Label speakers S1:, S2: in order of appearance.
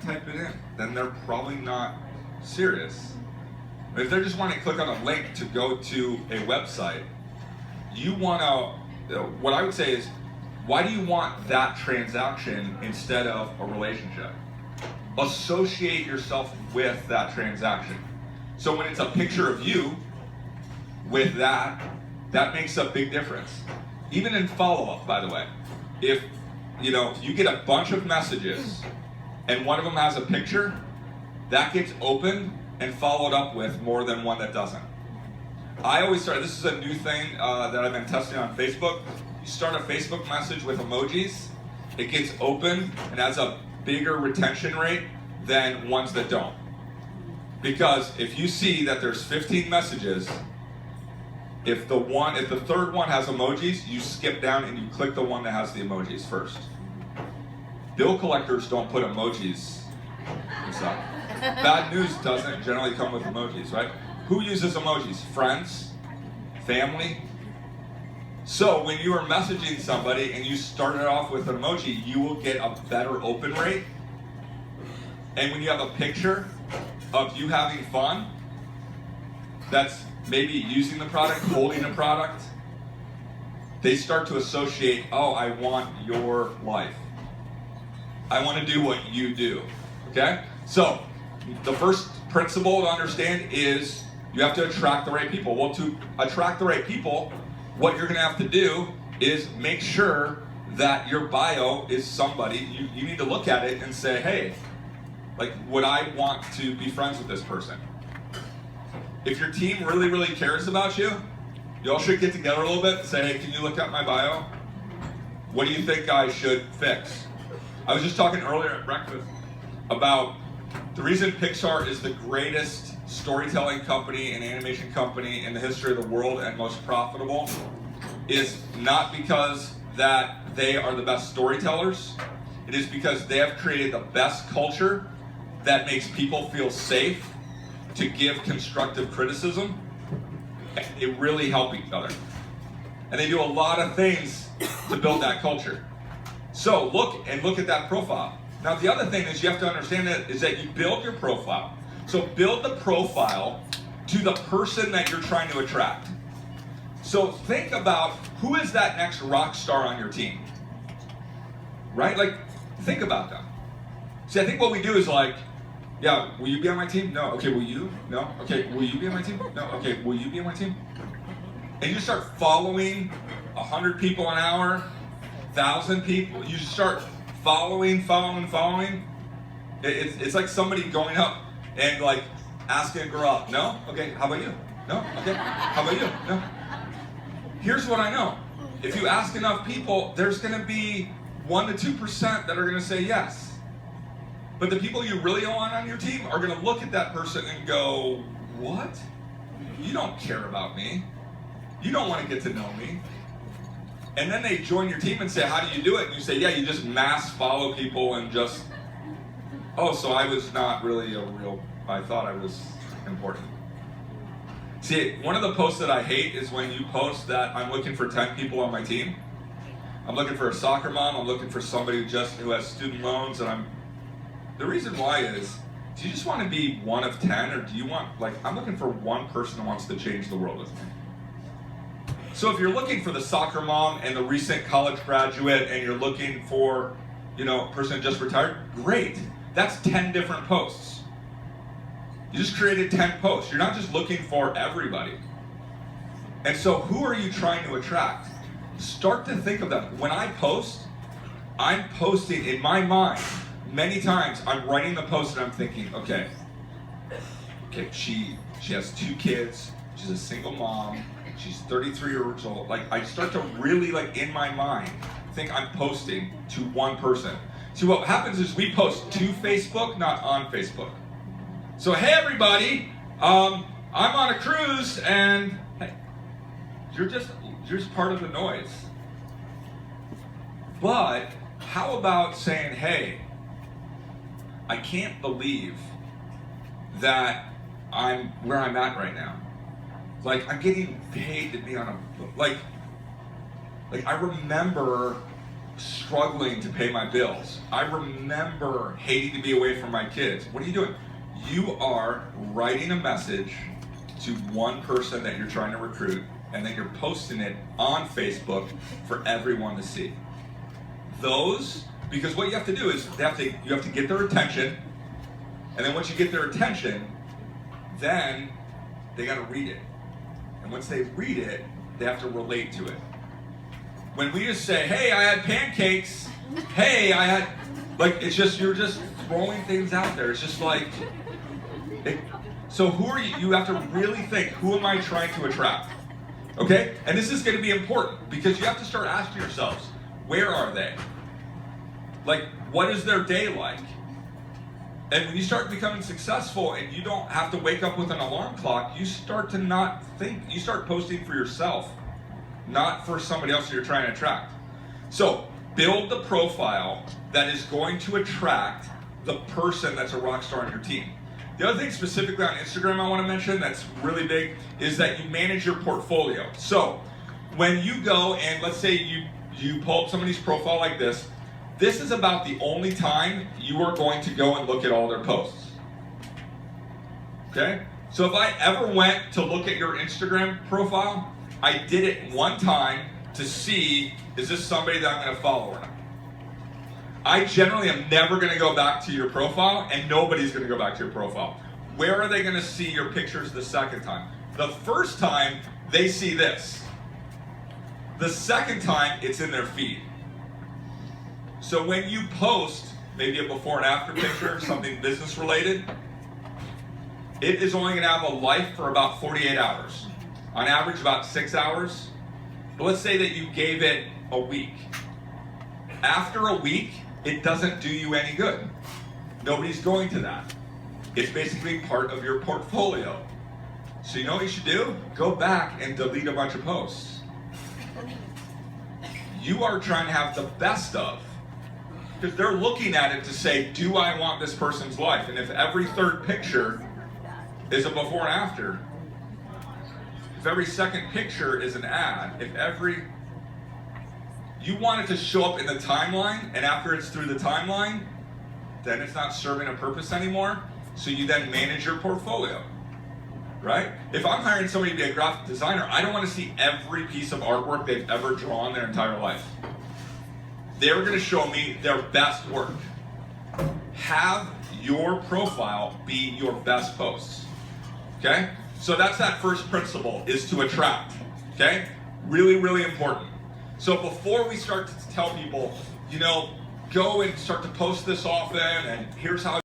S1: type it in, then they're probably not serious. But if they're just wanting to click on a link to go to a website, you want to, what I would say is, why do you want that transaction instead of a relationship? Associate yourself with that transaction. So when it's a picture of you with that makes a big difference. Even in follow-up, by the way. If you get a bunch of messages and one of them has a picture, that gets opened and followed up with more than one that doesn't. I always start, this is a new thing that I've been testing on Facebook. You start a Facebook message with emojis, it gets opened and has a bigger retention rate than ones that don't. Because if you see that there's 15 messages, if the third one has emojis, you skip down and you click the one that has the emojis first. Bill collectors don't put emojis inside. Bad news doesn't generally come with emojis, right? Who uses emojis? Friends? Family? So when you are messaging somebody and you start it off with an emoji, you will get a better open rate. And when you have a picture of you having fun, that's maybe using the product, holding a product, they start to associate, oh, I want your life. I want to do what you do, okay? So the first principle to understand is you have to attract the right people. Well, to attract the right people, what you're going to have to do is make sure that your bio is somebody, you need to look at it and say, hey, like, would I want to be friends with this person? If your team really, really cares about you, y'all should get together a little bit and say, hey, can you look at my bio? What do you think I should fix? I was just talking earlier at breakfast about the reason Pixar is the greatest storytelling company and animation company in the history of the world and most profitable is not because that they are the best storytellers. It is because they have created the best culture that makes people feel safe to give constructive criticism. They really help each other. And they do a lot of things to build that culture. So look at that profile. Now the other thing is you have to understand is that you build your profile. So build the profile to the person that you're trying to attract. So think about who is that next rock star on your team, right? Like, think about them. See, I think what we do is like, yeah, will you be on my team? No. Okay, will you? No. Okay, will you be on my team? No. Okay, will you be on my team? And you just start following 100 people an hour, 1,000 people. You just start following. It's like somebody going up and like asking a girl out. No? Okay, how about you? No? Okay, how about you? No. Here's what I know. If you ask enough people, there's going to be 1 to 2% that are going to say yes. But the people you really want on your team are going to look at that person and go, what? You don't care about me. You don't want to get to know me. And then they join your team and say, how do you do it? And you say, yeah, you just mass follow people and just, oh, so I was not really I thought I was important. See, one of the posts that I hate is when you post that I'm looking for 10 people on my team. I'm looking for a soccer mom. I'm looking for somebody who has student loans. And the reason why is, do you just want to be one of 10, or do you want, like, I'm looking for one person who wants to change the world with me. So if you're looking for the soccer mom and the recent college graduate, and you're looking for, a person who just retired, great. That's 10 different posts. You just created 10 posts. You're not just looking for everybody. And so who are you trying to attract? Start to think of them. When I post, I'm posting in my mind. Many times I'm writing the post and I'm thinking, okay, she has 2 kids, she's a single mom, she's 33 years old. Like, I start to really, like, in my mind, think I'm posting to one person. See, what happens is we post to Facebook, not on Facebook. So, hey everybody, I'm on a cruise, and hey, you're just part of the noise. But how about saying, hey, I can't believe that I'm where I'm at right now. Like, I'm getting paid to be on a, like I remember struggling to pay my bills. I remember hating to be away from my kids. What are you doing? You are writing a message to one person that you're trying to recruit, and then you're posting it on Facebook for everyone to see. Because what you have to do is you have to get their attention, and then once you get their attention, then they got to read it. And once they read it, they have to relate to it. When we just say, hey, I had pancakes, hey, I had, it's just, you're just throwing things out there. It's just so who are you? You have to really think, who am I trying to attract? Okay? And this is going to be important because you have to start asking yourselves, where are they? What is their day like? And when you start becoming successful and you don't have to wake up with an alarm clock, you start to not think, you start posting for yourself, not for somebody else that you're trying to attract. So build the profile that is going to attract the person that's a rock star on your team. The other thing specifically on Instagram I want to mention that's really big is that you manage your portfolio. So when you go and let's say you pull up somebody's profile like this is about the only time you are going to go and look at all their posts. Okay? So if I ever went to look at your Instagram profile, I did it one time to see, is this somebody that I'm going to follow or not? I generally am never going to go back to your profile, and nobody's going to go back to your profile. Where are they going to see your pictures the second time? The first time, they see this. The second time, it's in their feed. So when you post maybe a before and after picture, something business related, it is only going to have a life for about 48 hours. On average, about 6 hours. But let's say that you gave it a week. After a week, it doesn't do you any good. Nobody's going to that. It's basically part of your portfolio. So you know what you should do? Go back and delete a bunch of posts. You are trying to have the best of. Because they're looking at it to say, do I want this person's life? And if every third picture is a before and after, if every second picture is an ad, you want it to show up in the timeline, and after it's through the timeline, then it's not serving a purpose anymore, so you then manage your portfolio, right? If I'm hiring somebody to be a graphic designer, I don't want to see every piece of artwork they've ever drawn their entire life. They're going to show me their best work. Have your profile be your best posts, okay? So that's that first principle, is to attract, okay? Really, really important. So before we start to tell people, go and start to post this often, and here's how